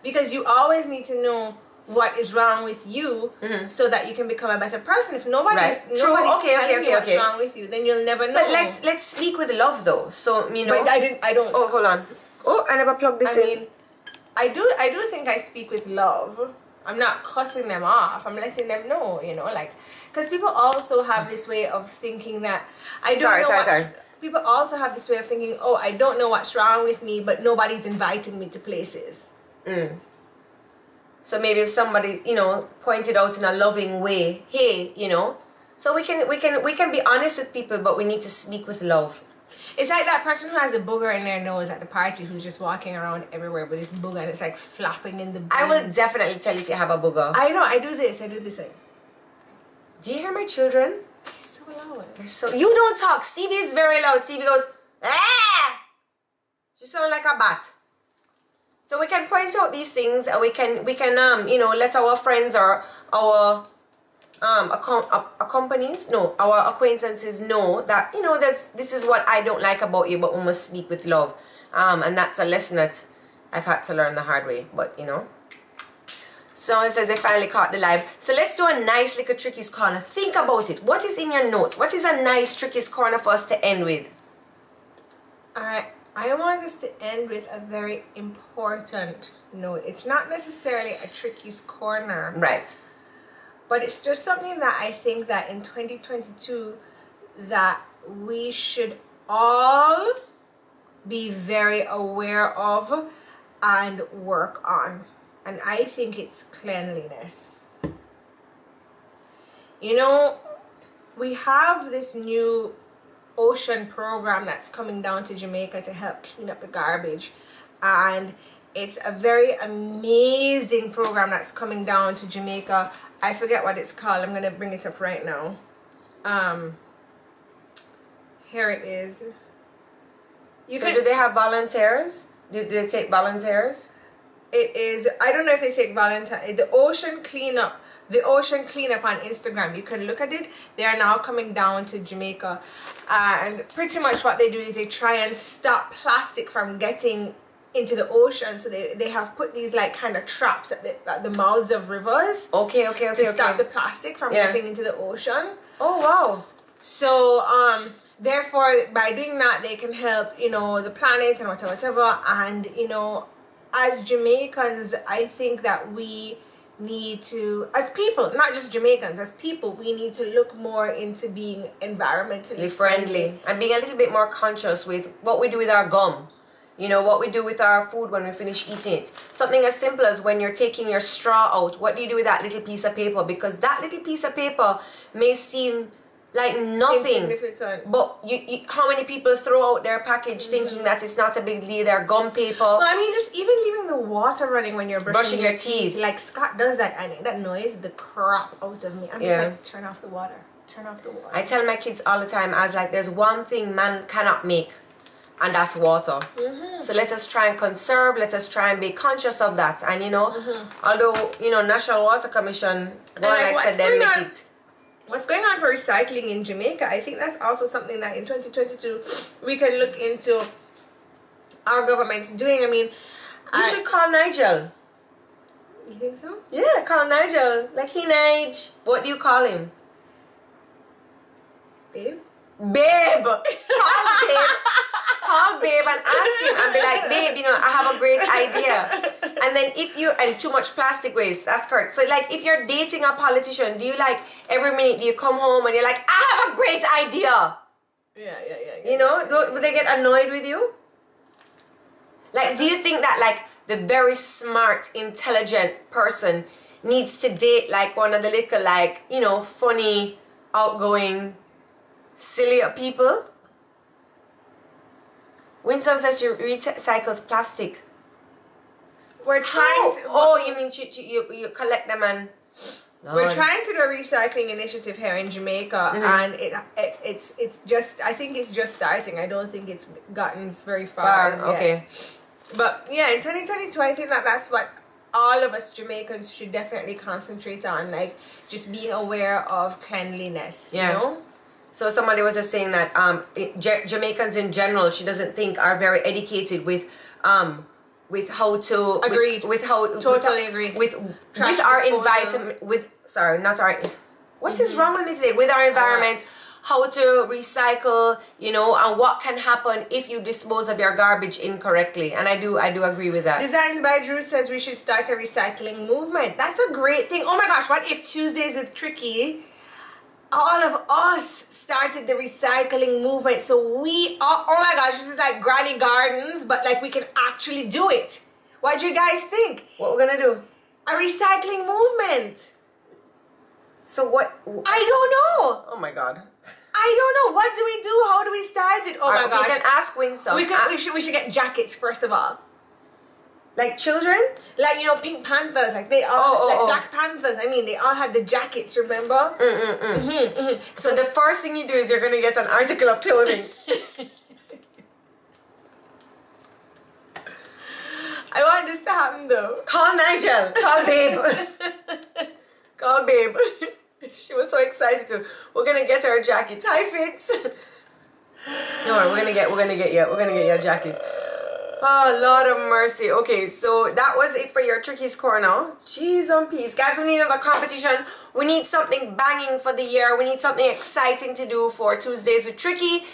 Because you always need to know what is wrong with you, so that you can become a better person. If nobody's telling you what's wrong with you, then you'll never know. But let's speak with love though. So you know. But I don't. Oh, hold on. Oh, I never plugged this in. I do think I speak with love. I'm not cussing them off. I'm letting them know, you know, like, because people also have this way of thinking that people also have this way of thinking, oh, I don't know what's wrong with me, but nobody's inviting me to places. So maybe if somebody, you know, pointed out in a loving way, hey, you know, so we can be honest with people, but we need to speak with love. It's like that person who has a booger in their nose at the party, who's just walking around everywhere with this booger and it's like flapping in the breeze. I will definitely tell if you have a booger. I know, I do this thing. Do you hear my children? They're so loud. They're so, you don't talk. Stevie is very loud. Stevie goes, ah! She sounds like a bat. So we can point out these things, and we can you know, let our friends or our our acquaintances know that, you know, this is what I don't like about you, but we must speak with love. And that's a lesson that I've had to learn the hard way, but you know. So it says they finally caught the live. So let's do a nice little trickies corner. Think about it. What is in your notes? What is a nice trickies corner for us to end with? Alright, I want us to end with a very important note. It's not necessarily a trickies corner. Right. But it's just something that I think that in 2022 that we should all be very aware of and work on. And I think it's cleanliness. You know, we have this new ocean program that's coming down to Jamaica to help clean up the garbage. And it's a very amazing program that's coming down to Jamaica. I forget what it's called. I'm gonna bring it up right now. Here it is. Do they have volunteers? Do they take volunteers? It is, I don't know if they take volunteers. The ocean cleanup on Instagram, you can look at it. They are now coming down to Jamaica, and pretty much what they do is they try and stop plastic from getting into the ocean. So they have put these like kind of traps at the mouths of rivers. Okay. To stop the plastic from getting into the ocean. Oh wow. So therefore by doing that they can help, you know, the planet and whatever. And you know, as Jamaicans, I think that we need to, as people, not just Jamaicans, as people, we need to look more into being environmentally friendly and being a little bit more conscious with what we do with our gum. You know, what we do with our food when we finish eating it. Something as simple as when you're taking your straw out, what do you do with that little piece of paper? Because that little piece of paper may seem like nothing, insignificant. But you how many people throw out their package thinking that it's not a big deal, their gum paper. Well, I mean, just even leaving the water running when you're brushing your teeth. Like Scott does that, and that noise the crap out of me. I'm just like, turn off the water. Turn off the water. I tell my kids all the time, I was like, there's one thing man cannot make, and that's water. So let us try and conserve, let us try and be conscious of that. And you know, although, you know, National Water Commission, like I said, they make it. What's going on for recycling in Jamaica, I think that's also something that in 2022 we can look into our government's doing. I mean, you should call Nigel. You think so? Yeah, call Nigel. Like, hey Nige, what do you call him? Babe? Babe! Call Babe. Call Babe and ask him and be like, babe, you know, I have a great idea. And then and too much plastic waste, that's correct. So like, if you're dating a politician, do you like, every minute do you come home and you're like, I have a great idea? Yeah. You know, would they get annoyed with you? Like, do you think that like the very smart, intelligent person needs to date like one of the little like, you know, funny, outgoing, silly people? Winsome says she recycles plastic. We're trying to... Oh, you mean you collect them and... We're trying to do a recycling initiative here in Jamaica, and it's just, I think it's just starting. I don't think it's gotten very far as yet. Okay. But yeah, in 2022, I think that's what all of us Jamaicans should definitely concentrate on, like just being aware of cleanliness. Yeah. You know? So somebody was just saying that Jamaicans in general, she doesn't think are very educated with how to agreed with how totally agree with our environment what is wrong with me today with our environment, how to recycle, you know, and what can happen if you dispose of your garbage incorrectly. And I do agree with that. Designed by Drew says we should start a recycling movement. That's a great thing. Oh my gosh, what if Tuesdays with Tricky, all of us started the recycling movement? So we are, oh my gosh, this is like Granny Gardens, but like we can actually do it. What do you guys think? What we're gonna do? A recycling movement. So what? I don't know. Oh my god. I don't know. What do we do? How do we start it? Oh my gosh. We can ask Winsome. We should get jackets first of all. Like children? Like, you know, Pink Panthers, like they all, Black Panthers, I mean, they all had the jackets, remember? So the first thing you do is you're going to get an article of clothing. I want this to happen though. Call Nigel. Call Babe. Call Babe. She was so excited to. We're going to get her a jacket. Hi, Fitz. No, we're going to get you a jacket. Oh, Lord of mercy. Okay, so that was it for your Tricky's Corner. Jeez on peace. Guys, we need another competition. We need something banging for the year. We need something exciting to do for Tuesdays with Tricky.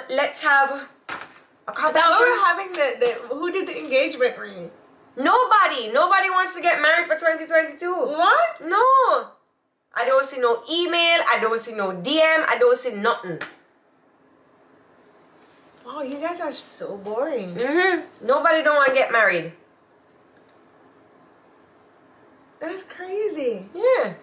Let's have a competition. Now we're having who did the engagement ring? Nobody wants to get married for 2022. What? No. I don't see no email. I don't see no DM. I don't see nothing. Oh, you guys are so boring. Nobody don't want to get married. That's crazy. Yeah.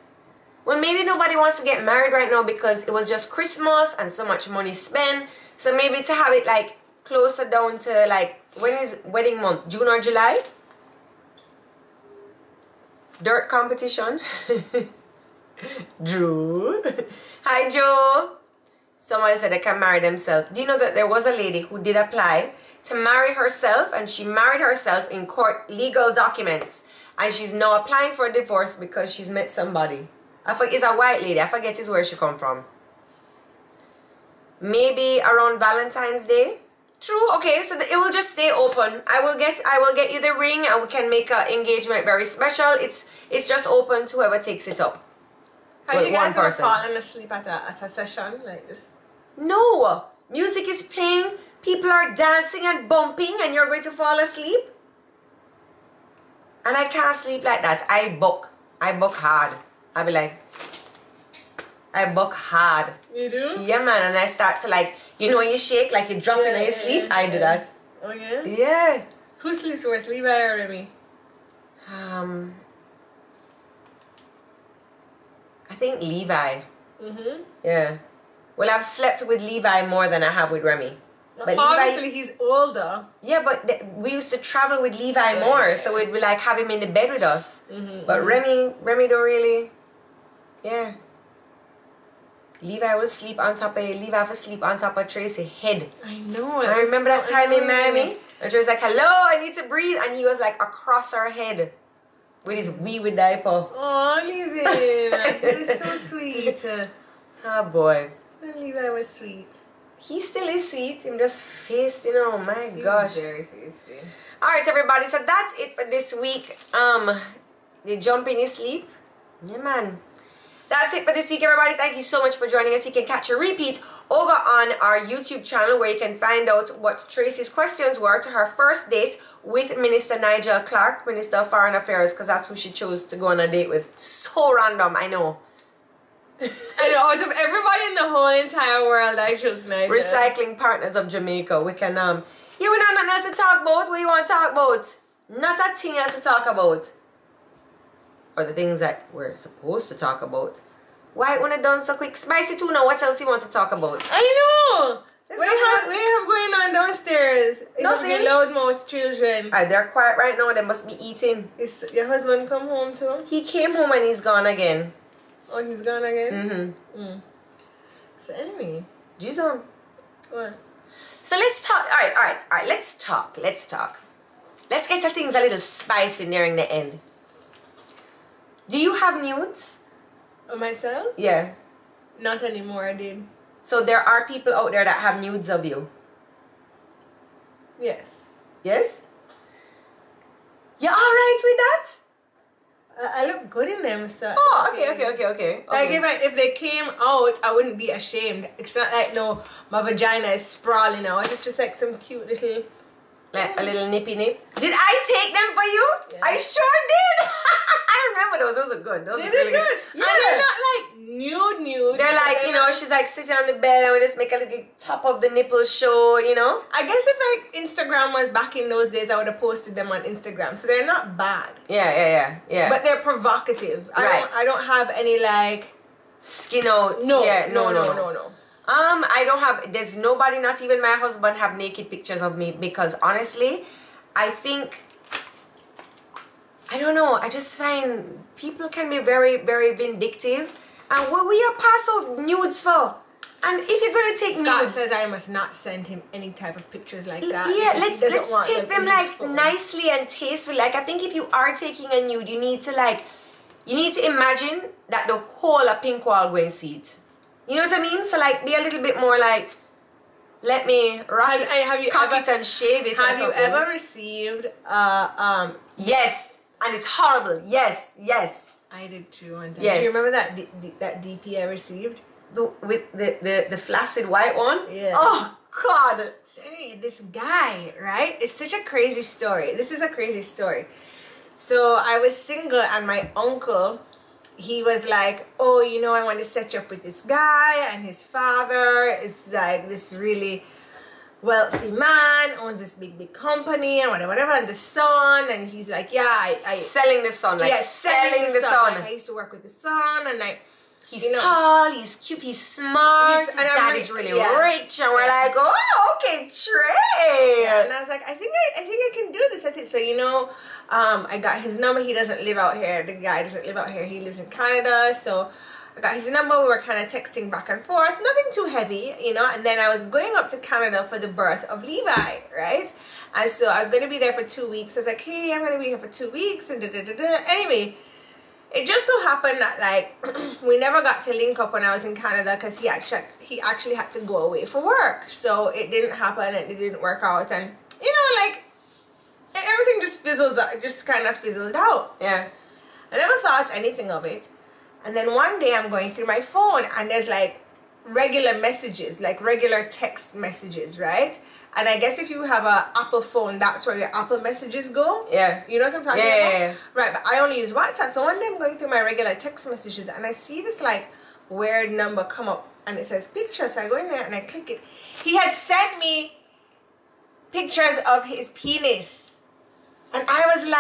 Well, maybe nobody wants to get married right now because it was just Christmas and so much money spent. So maybe to have it like closer down to like, when is wedding month? June or July? Dirt competition. Drew. Hi, Joe. Somebody said they can marry themselves. Do you know that there was a lady who did apply to marry herself, and she married herself in court legal documents, and she's now applying for a divorce because she's met somebody. I forget, it's a white lady. I forget where she come from. Maybe around Valentine's Day. True. Okay, so it will just stay open. I will get you the ring, and we can make our engagement very special. It's just open to whoever takes it up. Have you guys ever fallen asleep at a session like this? No. Music is playing, people are dancing and bumping, and you're going to fall asleep? And I can't sleep like that. I buck hard. I'll be like, I buck hard. You do? Yeah, man. And I start to like, you know, you shake like you're jumping and you sleep. I do that. Oh, yeah? Yeah. Who sleeps worse, Levi or Remy? I think Levi. Yeah. Well, I've slept with Levi more than I have with Remy. But obviously, he's older. Yeah, but we used to travel with Levi more, so we'd be like have him in the bed with us. But Remy don't really. Yeah. Levi will sleep on top of Levi will sleep on top of Tracy's head. I know. I remember that time in Miami, and she was like, "Hello, I need to breathe," and he was like across her head with his wee with diaper. Oh, Levi, that is so sweet. Oh boy. Levi was sweet. He still is sweet. Him just faced, you know. My gosh. Very tasty. All right, everybody. So that's it for this week. You jump in your sleep. Yeah, man. That's it for this week, everybody. Thank you so much for joining us. You can catch a repeat over on our YouTube channel where you can find out what Tracy's questions were to her first date with Minister Nigel Clark, Minister of Foreign Affairs, because that's who she chose to go on a date with. So random, I know. I know, out of everybody in the whole entire world, I chose Nigel. Recycling Partners of Jamaica. We can You would have nothing else to talk about. What you want to talk about? Not a thing else to talk about. Or the things that we're supposed to talk about. Why when it done so quick? Spicy tuna, what else you want to talk about? I know! What do you have going on downstairs? Nothing. The loudmouth children. They're quiet right now. They must be eating. Is your husband come home too? He came home and he's gone again. Oh, he's gone again? Mm-hmm. So anyway. Jason. What? So let's talk. All right. Let's talk. Let's get to things a little spicy nearing the end. Do you have nudes? Of myself? Yeah. Not anymore, I did. So there are people out there that have nudes of you? Yes. Yes? You alright with that? I look good in them, so... Oh, okay. Like, if they came out, I wouldn't be ashamed. It's not like, no, my vagina is sprawling out. It's just like some cute little... Like a little nippy nip. Did I take them for you? Yeah. I sure did. I remember those. Those are good. Those are really good. Yeah. And they're not like nude. They're like, you know, she's like sitting on the bed and we just make a little top of the nipple show, you know? I guess if like Instagram was back in those days, I would have posted them on Instagram. So they're not bad. Yeah. But they're provocative. I don't have any like... Skin out. No. Yeah, no. I don't have, there's nobody, not even my husband, have naked pictures of me because honestly, I think, I don't know, I just find people can be very, very vindictive. And what we are pass out nudes for? And if you're going to take Scott nudes... says I must not send him any type of pictures like that. Yeah, let's take them like nicely and tastefully. Like I think if you are taking a nude, you need to imagine that the whole of pink wall going see it. You know what I mean? So like be a little bit more like, let me rock it, cock it and shave it. Have you ever received yes, and it's horrible. Yes. I did too one time. Yes. Do you remember that DP I received? With the flaccid white one? Yeah. Oh God. So anyway, this guy, right? It's such a crazy story. This is a crazy story. So I was single and my uncle, he was like, oh, you know, I want to set you up with this guy, and his father is like this really wealthy man, owns this big company and whatever, and the son, and he's like, yeah, I selling the son, like selling the son. Like, I used to work with the son, and like, he's tall, he's cute, he's smart, his dad is really rich, and we're like, oh, okay, Trey. Yeah, and I was like, I think I can do this. I think so. You know, I got his number. He doesn't live out here. The guy doesn't live out here. He lives in Canada. So I got his number. We were kind of texting back and forth. Nothing too heavy, you know. And then I was going up to Canada for the birth of Levi, right? And so I was going to be there for 2 weeks. I was like, hey, I'm going to be here for 2 weeks, and Anyway. It just so happened that like we never got to link up when I was in Canada because he actually had to go away for work, so it didn't happen and it didn't work out, and you know, like everything just kind of fizzled out. Yeah, I never thought anything of it, and then one day I'm going through my phone and there's like regular messages, like regular text messages, right? And I guess if you have a Apple phone, that's where your Apple messages go. Yeah. You know what I'm talking about? Yeah. Right, but I only use WhatsApp. So one day I'm going through my regular text messages and I see this like weird number come up and it says picture. So I go in there and I click it. He had sent me pictures of his penis. And I was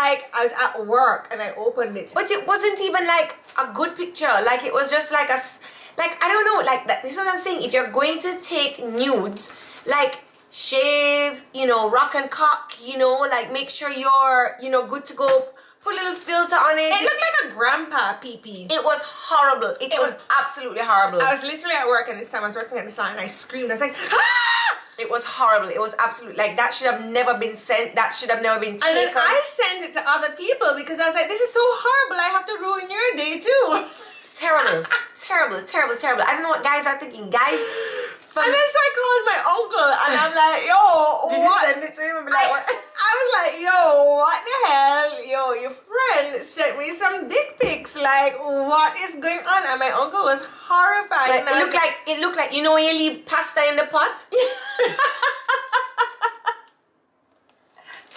at work and I opened it. But it wasn't even like a good picture. Like it was just like I don't know, like that. This is what I'm saying. If you're going to take nudes, like shave, you know, rock and cock, you know, like make sure you're, you know, good to go. Put a little filter on it. It looked like a grandpa pee-pee. It was horrible. It was absolutely horrible. I was literally at work and this time I was working at the salon and I screamed. I was like, ah! It was horrible. It was absolutely, like, that should have never been sent. That should have never been taken. And then I sent it to other people because I was like, this is so horrible. I have to ruin your day too. It's terrible. Terrible. I don't know what guys are thinking. Guys... And then so I called my uncle and I'm like, yo, Did you send it to him and be like, what? I was like, yo, what the hell? Yo, your friend sent me some dick pics. Like, what is going on? And my uncle was horrified. Like, it looked like, you know when you leave pasta in the pot?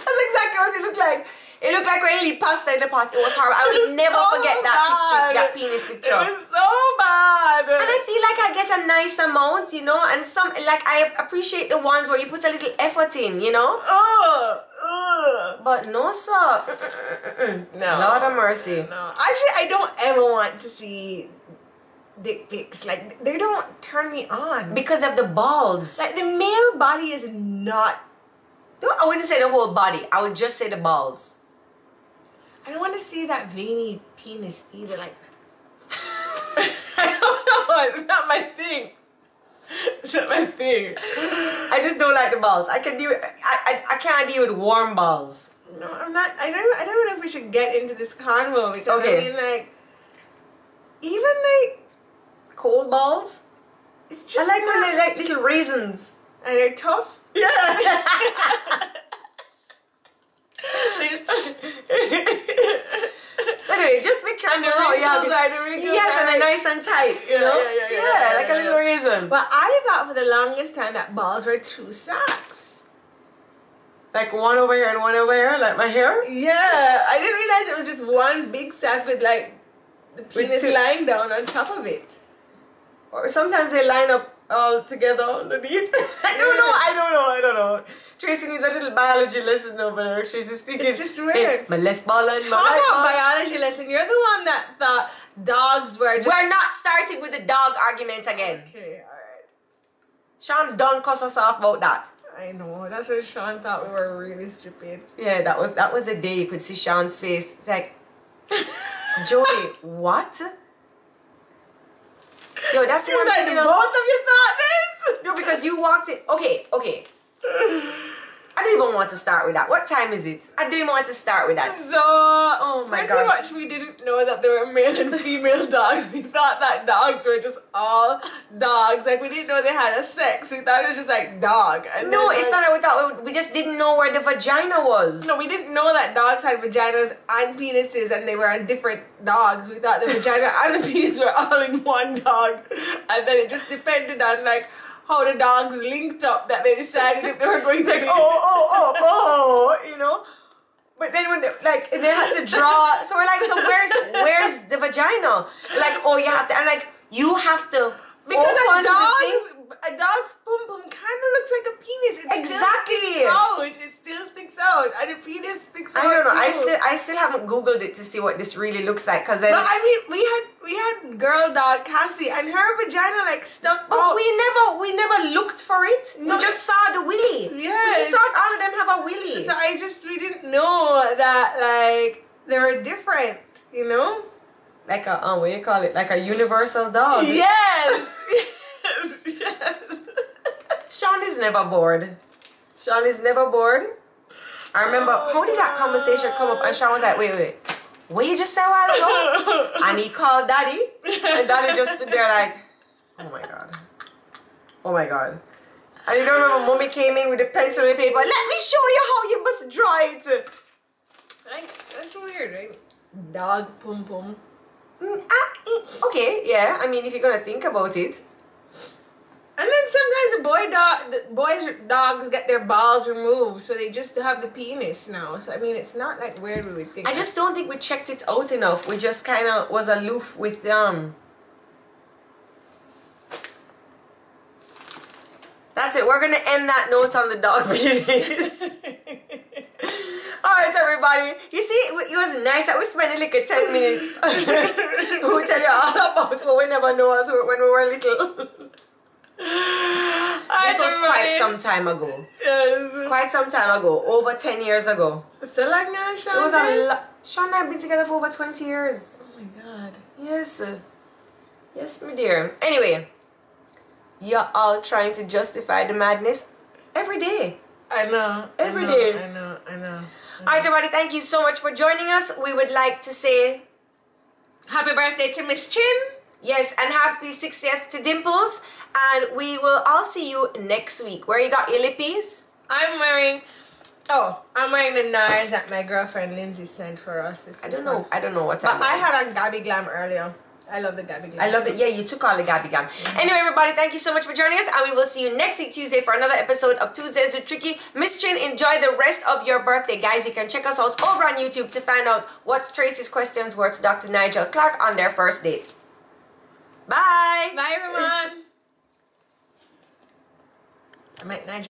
That's exactly what it looked like. It looked like when you leave pasta in the pot. It was horrible. I will never forget that picture, that penis picture. It was so bad. God. And I feel like I get a nice amount, you know, and some, like, I appreciate the ones where you put a little effort in, you know. But no, sir. No. Lord of mercy. No. Actually, I don't ever want to see dick pics. Like, they don't turn me on. Because of the balls. Like, the male body is not... I wouldn't say the whole body. I would just say the balls. I don't want to see that veiny penis either. Like, I don't know. It's not my thing. It's not my thing. I just don't like the balls. I can deal. I can't deal with warm balls. No, I'm not. I don't know if we should get into this convo because Okay. I mean, like, even like Cold balls. it's just I like when not- they're like little raisins. and they're tough. Yeah. They just Anyway, just be careful. and the how you have wrinkles it. are the wrinkles. Yes, and are they're like- nice and tight. You Yeah, know. yeah, like a yeah. little raisin. But I thought for the longest time that balls were two sacks. Like one over here and one over here, like my hair. Yeah, I didn't realize it was just one big sack with like the penis two- lying down on top of it. Or sometimes they line up all together underneath. I don't know. Tracy needs a little biology lesson over there. She's just thinking, It's just weird. hey, my left ball and my Talk right about ball. biology lesson. You're the one that thought dogs were just... We're not starting with the dog argument again. Okay, alright. Sean done cuss us off about that. I know. That's what Sean thought we were really stupid. Yeah, that was a day you could see Sean's face. It's like, Jodi, what? Yo, that's He was one like, thing, you know. both of you thought this? No, because you walked in. Okay. I don't even want to start with that. What time is it? I don't even want to start with that. So, Oh my pretty gosh. much we didn't know that there were male and female dogs. We thought that dogs were just all dogs. Like, we didn't know they had a sex. We thought it was just like dog. And No, then, it's not that we thought. We just didn't know where the vagina was. No, we didn't know that dogs had vaginas and penises and they were on different dogs. We thought the vagina and the penis were all in one dog. And then it just depended on like how the dogs linked up that they decided if they were going to Like, you know. But then when they had to draw, so we're like, so where's the vagina? Like, oh, you have to, and like you have to because open the thing. a dog's pum pum kind of looks like a penis. It Exactly. It still sticks out, and the penis sticks out. I don't know. too. I still haven't Googled it to see what this really looks like, cause then. But I mean, we had girl dog Cassie, and her vagina like stuck But out. we never looked for it. No. We just saw the willy. We Yes. just saw all of them have a willy. So we didn't know that like they were different, you know? Like a what do you call it? Like a universal dog. Yes. yes. Sean is never bored. Sean is never bored. I remember, how did that conversation come up? And Sean was like, wait. What you just said a while ago? And he called Daddy. And Daddy just stood there like, oh my God. Oh my God. And you don't remember Mommy came in with the pencil and the paper. Let me show you how you must draw it. Like, that's weird, right? Dog pum pum. Okay, yeah. I mean, if you're going to think about it. And then sometimes the boys' dogs get their balls removed, so they just have the penis now. So I mean, it's not like weird we would think. I just don't think we checked it out enough. We just kind of was aloof with That's it. We're gonna end that note on the dog penis. Alright, everybody. You see, it was nice that we spent like 10 minutes. We'll tell you all about what we never know us when we were little. This was quite some time ago. Yes. Quite some time ago. Over 10 years ago. So long now, Sean. It was a lot. Sean and I have been together for over 20 years. Oh my God. Yes. Yes, my dear. Anyway, you're all trying to justify the madness every day. I know. Every day. I know. Alright, everybody, thank you so much for joining us. We would like to say Happy birthday to Miss Chin. yes, and happy 60th to Dimples. And we will all see you next week. Where you got your lippies? I'm wearing the NARS that my girlfriend Lindsay sent for us. I don't know. I don't know what's But happening. I had on Gabby Glam earlier. I love the Gabby Glam. I love it. Yeah, you took all the Gabby Gam. Anyway, everybody, thank you so much for joining us. And we will see you next week, Tuesday, for another episode of Tuesdays with Tricky. Miss Chin, enjoy the rest of your birthday. Guys, you can check us out over on YouTube to find out what Tracy's questions were to Dr. Nigel Clark on their first date. Bye. Bye, everyone. I might Nigel.